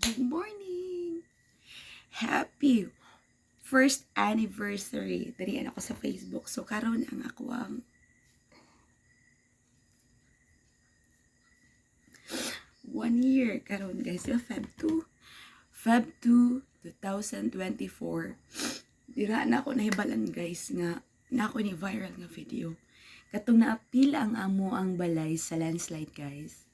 Good morning! Happy first anniversary dari ako sa Facebook. So karon ang ako ang 1 year karon guys. So, Feb 2 2024. Dira na ako nahibalan guys nga na ako ni viral nga video. Katong naapil ang amo ang balay sa landslide guys.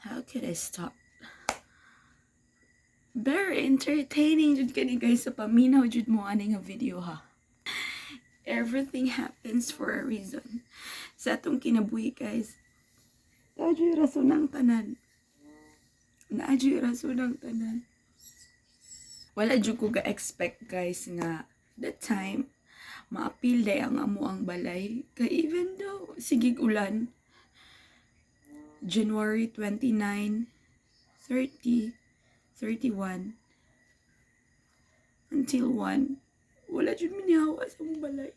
How could I stop? Very entertaining jud kani guys sa paminaw jud mo ani nga video ha. Everything happens for a reason. Sa atong kinabuhi guys. Naadyo'y rason ng tanan. Naadyo'y rason ng tanan. Wala jud ko ga-expect guys nga that time maapil day ang amo ang balay. Kay even though sigig ulan January 29, 30, 31 until 1 wala jud minihawa sa mong balay.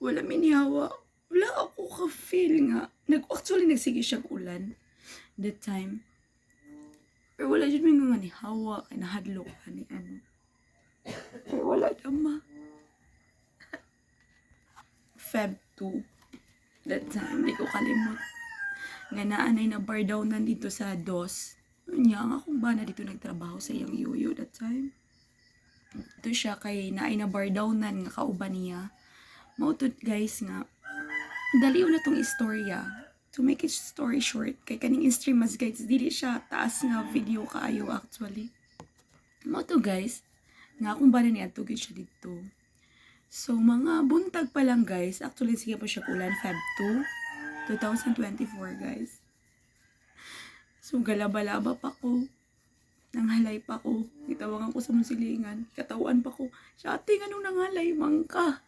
Wala minihawa. Wala ako ka-feel nga. Actually, nagsige siyang ulan that time. Pero wala jud mingo nga ni hawa kay nahadlok ani ano. Pero wala dama. Feb 2 that time, di ko kalimot. Nga naanay na bar down nandito sa DOS. Nya nga kung ba na dito nagtrabaho sa iyang yoyo that time. Ito siya kay naay na bar downan nga kauban niya. Mautod guys nga daliw na tong istorya. To make it story short, kay kaning streamers guys dili siya taas nga video kaayo actually. Mauto guys nga kung ba na niya tugid siya dito. So, mga buntag pa lang guys. Actually, sige po siya ulan. Feb 2, 2024 guys. So, galaba-laba pa ko. Nanghalay pa ko. Itawangan ko sa musilingan. Katawan pa ko. Shati, anong nanghalay? Mangka.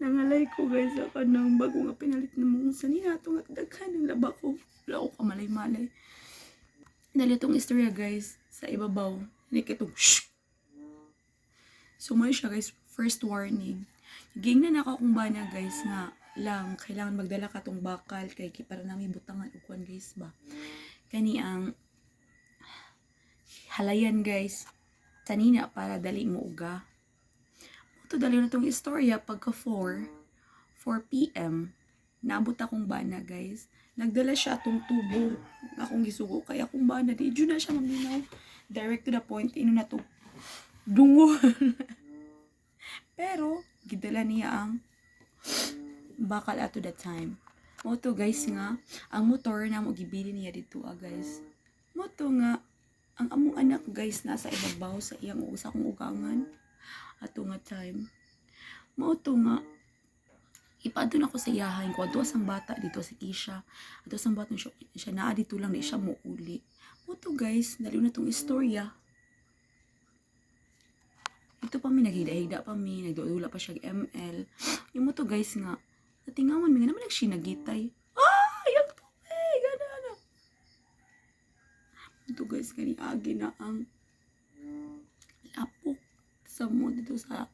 Nanghalay ko guys. Ako nang bago nga pinalit na mong sanina. Itong daghan ng laba ko. Wala ko kamalay-malay. Dali itong istorya guys. Sa ibabaw. Hindi kitong shhh. So, may siya guys, first warning. Gingnan ako kung ba na guys nga lang, kailangan magdala ka tong bakal kay para nami butangan ugwan guys ba. Kani ang halayan guys, tanina para dali mo uga. Ito dali na tong istorya pagka 4 p.m. Naabot akong bana guys. Nagdala siya atong tubo akong gisugo kaya akong bana di na siya maminaw. Direct to the point, ino na to dungo. Pero, gidala niya ang bakal ato that time. Moto guys nga, ang motor na mo gibili niya dito guys. Moto nga, ang among anak guys nasa ibabaw sa iyang usa kong ugangan. Ato nga time. Moto nga, ipadun ako sa iyahan ko. Ato asang bata dito si Kisha. Ato asang bata siya naa dito lang di siya muuli. Moto guys, daliw na tong istorya. Ito pa mi, naghida-hida pa mi, nagdudula pa siya ML. Yung mo to guys nga, natingawan mi nga naman nagsinagitay. Yung tubig, gana. Ito guys, gani agi na ang lapok sa mo dito sa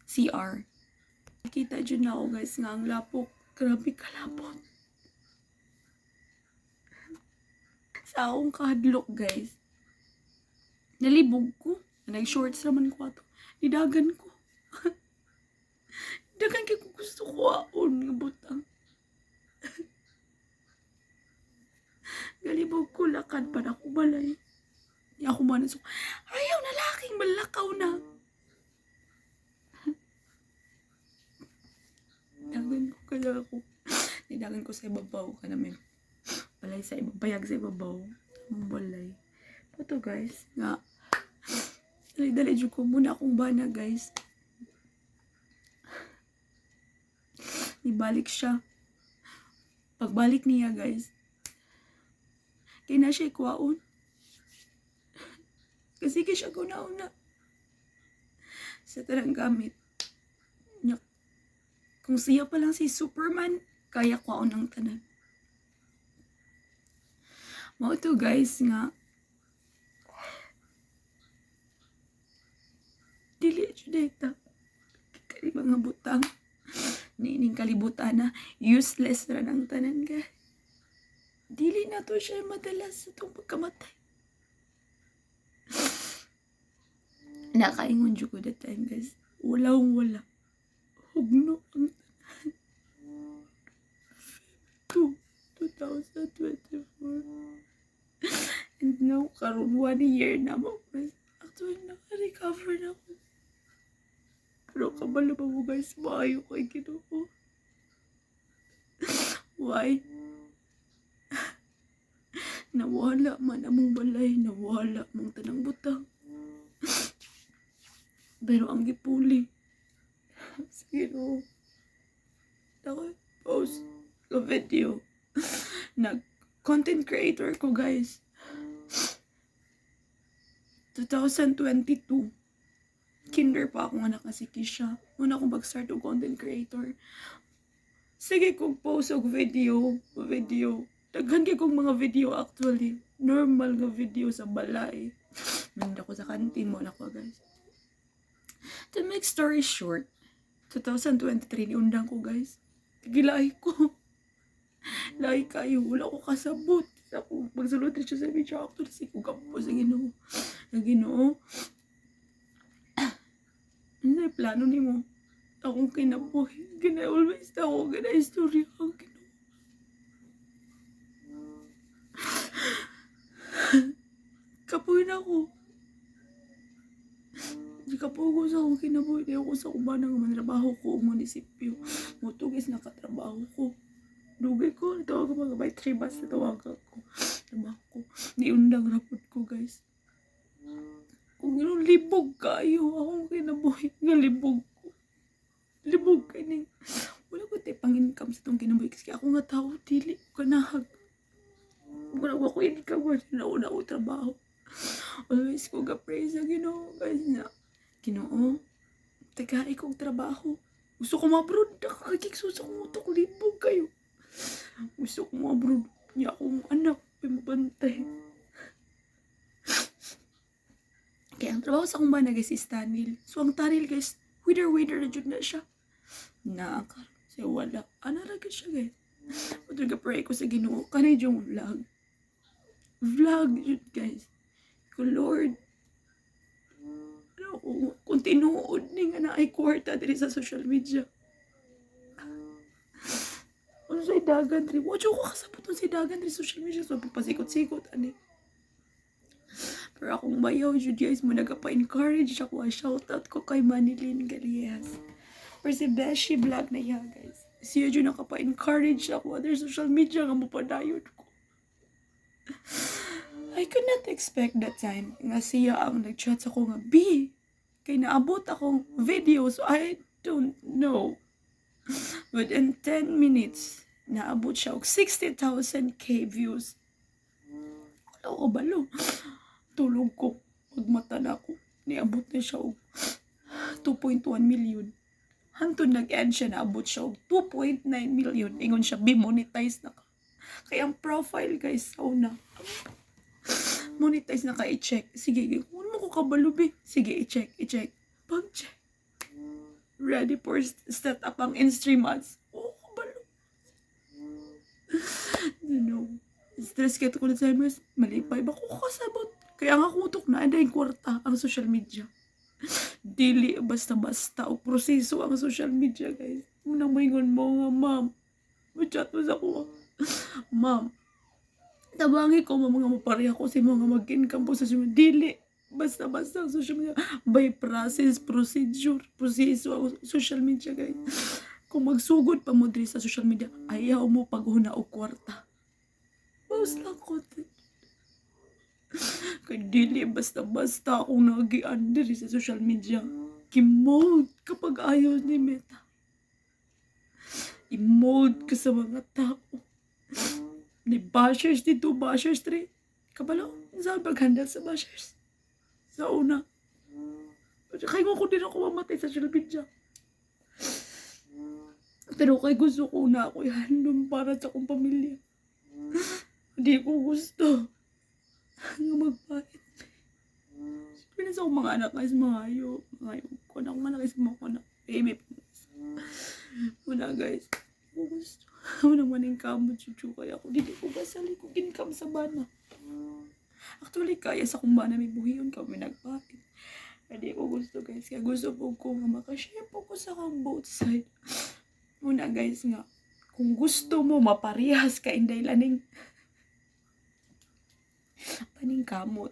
CR. Kita dyan na ako guys nga ang lapok. Grabe kalapot. Sa akong kahadlok guys. Nalibog ko. Nag-shorts naman ko ato. Nidagan ko. Nidagan kay ko gusto ko aon nga butang. Galibog ko lakad pa na ako balay. Di ako manasok. Ayaw na laking malakaw na. Nidagan ko kaya ako. Nidagan ko sa ibabaw ka namin. Balay sa ibabaw. Bayag sa ibabaw. Ang balay. Ito guys. Nga. Dali-dali dyan ko muna akong bana guys. Ibalik siya. Pagbalik niya guys. Kaya na siya ikwaon. Kasi kaya siya kuna-una. Sa tarang gamit. Kung siya pa lang si Superman, kaya kwaon ang tanan. Mao to guys nga. Juneta. Kay mga butang. Nining kalibutan na useless ra ng tanan ka. Dili na to siya madalas sa itong pagkamatay. Nakaingon dyan ko that time, guys. Walang-wala. Hugno ang 2024. And now, karon 1 year na mo. Actually, naka-recover na ako. Pero kabalo ba mo, guys? Maayo kay Ginoo. Why? Nawala man among balay, nawala mong tanang butang. Pero ang gipuli, sige no, naka-post ka video. Nag-content creator ko, guys. 2022. Kinder pa ako nga nakasiki siya. Una akong mag-start og content creator. Sige kong post og video. Daghan kay kong mga video actually. Normal nga video sa balay. Nanda ko sa kantin mo na ko, guys. To make story short, 2023 niundang ko, guys. Gilay ko. Lahi kayo. Wala ko kasabot. Ako magsulot rin siya sa video actually. Sige ko kampo sa Ginoo. Sa Ginoo. Ano yung plano ni mo? Akong kinabuhi. Always na ako. Istorya ang Ginoo. Kapuhin ako. Di kapuhin ko sa akong kinabuhi. Di ako sa kubanang manrabaho ko o munisipyo. Mutugis na katrabaho ko. Dugay ko. Tawag ko mga by 3 bus na tawag ko. Trabaho ko. Niundang rapod ko, guys. Kung yun, libog kayo. Akong kinabuhi nga libog ko. Libog ka ning. Wala ko tayo pang-income sa itong kinabuhi. Kasi ako nga tao, dili ko kanahag. Wala ko income. Nauna ko trabaho. Always ko ga-pray sa Ginoo, guys na. Ginoo, tagay kong trabaho. Gusto ko ma-abroad. Nakakiksusa ko utok. Libog kayo. Gusto ko ma-abroad. Niya akong anak. May mabantay. Kaya ang trabaho sa akong ba guys is tanil. So ang tanil, guys, wither na dyan na siya. Naakar. Siya wala. Anaraga siya, guys. Pwede ka pray ko sa Ginoo. Kanay yung vlog. Vlog yun, guys. Ko Lord. Ano kung tinuod ni nga na ay kwarta din sa social media. Ano sa idagan rin? Wala ko kasabot sa idagan rin social media. So pasikot-sikot, ani. Pero akong bayaw, guys, mo nagpa-encourage ako. Shoutout ko kay Manilyn Galias. Pero si Beshi vlog na iya, guys. Siya dyan nakapa-encourage ako. Other social media nga mapadayon ko. I could not expect that time. Nga siya ang nag-chat sa ko nga, B, kay naabot akong video. So I don't know. But in 10 minutes, naabot siya og 60,000 views. Wala ko balo. Tulog ko. Pagmata na ako. Niabot na siya og 2.1 million. Hantun nag-end siya, naabot siya og 2.9 million. Ingon siya, be-monetize na ka. Kaya ang profile, guys, sa una. Monetize na ka, i-check. Sige, kung mo ko kabalubi. Sige, i-check. Pag-check. Ready for set up ang in-stream ads. Oo, kabalo. Stress kayo ko na sa MS. Malipay ba ko kasabot? Kaya nga kutok na yung kwarta ang social media. Dili basta-basta o proseso ang social media, guys. Unang maingon mo nga, ma'am. Machat mo sa ko. Ma'am, tabangi ko mga mapareha ko sa mga mag-income po sa social media. Dili basta-basta ang social media. By process, procedure, proseso ang social media, guys. Kung magsugod pa mo diri sa social media, ayaw mo paghuna o kwarta. Bawas lang content. Kaya dili basta-basta akong nagian diri sa social media. Kimold kapag ayaw ni Meta. I-mold ka sa mga tao. Ni bashers dito, bashers 3. Kabalo, saan pag-handle sa bashers? Sa una. Kaya ko din ako mamatay sa social media. Pero kaya gusto ko na ako i-handle para sa akong pamilya. Hindi ko gusto nga magpahit. Pinas ako mga anak guys, mga ayo. Kung ako man guys, mga anak. Baby. Muna guys. Gusto. Muna maning kamot chuchu kaya ako. Dili ko basali ko ginkam sa bana. Actually, kaya sa kung bana may buhiyon kami nagpapit. Hindi ko gusto guys. Kaya gusto po ko nga makashare po ko sa kang both side. Muna guys nga. Kung gusto mo maparehas ka inday laning paning kamot.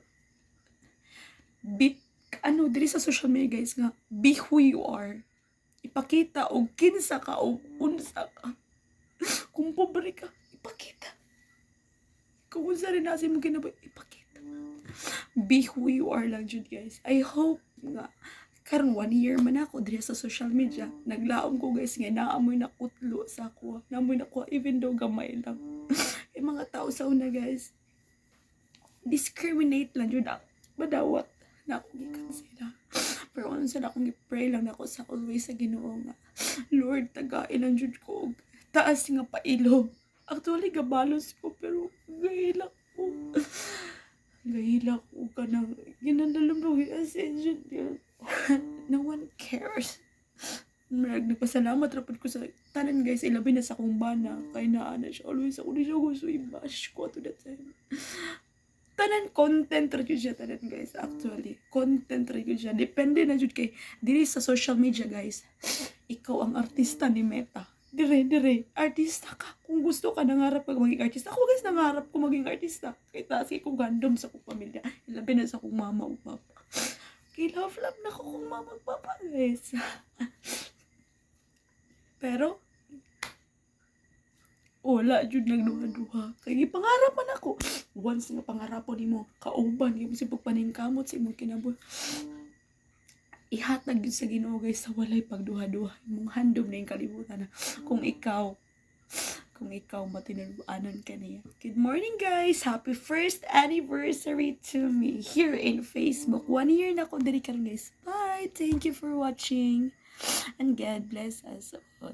Diri sa social media guys nga, be who you are. Ipakita og kinsa ka og unsa ka. Kung pobre ka, ipakita. Kung unsa rin nasi mo kinabuhi, ipakita. Be who you are lang jud guys. I hope nga karon 1 year man ako diri sa social media. Naglaom ko guys nga naamoy nakutlo sa ako. Naamoy nakuha even though gamay lang. Yung mga tao sa una guys, discriminate lang jud ako. Badawat na ako gikan sila. Pero ano sila akong i-pray lang ako sa always sa Ginoo nga. Lord, tagain ang jud ko og taas nga pailog. Actually, gabalos ko pero gahila ko. Gahila ko ka nang ginanalamog as in jud. No one cares. Nagpasalamat rapod ko sa tanan guys. Ilabi na sa akong bana. Kaya naana siya. Always ako na siya gusto i-bash ko to that time. Tanan content ra jud siya tanan guys, actually content ra jud siya, depende na jud kay diri sa social media guys. Ikaw ang artista ni Meta, dire artista ka kung gusto ka nangarap ka maging artista. Ako guys nangarap ko maging artista kay taas kay kong gandom sa kong pamilya, ilabi na sa kong mama ug papa. Kay love na ko kong mama ug papa guys. Pero wala jud nagduha-duha. Kay gipangarap man ako. Once nga pangarapon nimo, kauban gyud si pagpaningkamot sa imong kinabuhi. Ihatag gyud sa Ginoo guys sa walay pagduha-duha. Imong handom na yung kalibutan na kung ikaw matinuluanan ka niya. Good morning guys! Happy 1st anniversary to me here in Facebook. 1 year na ko diri karon guys. Bye! Thank you for watching. And God bless us all.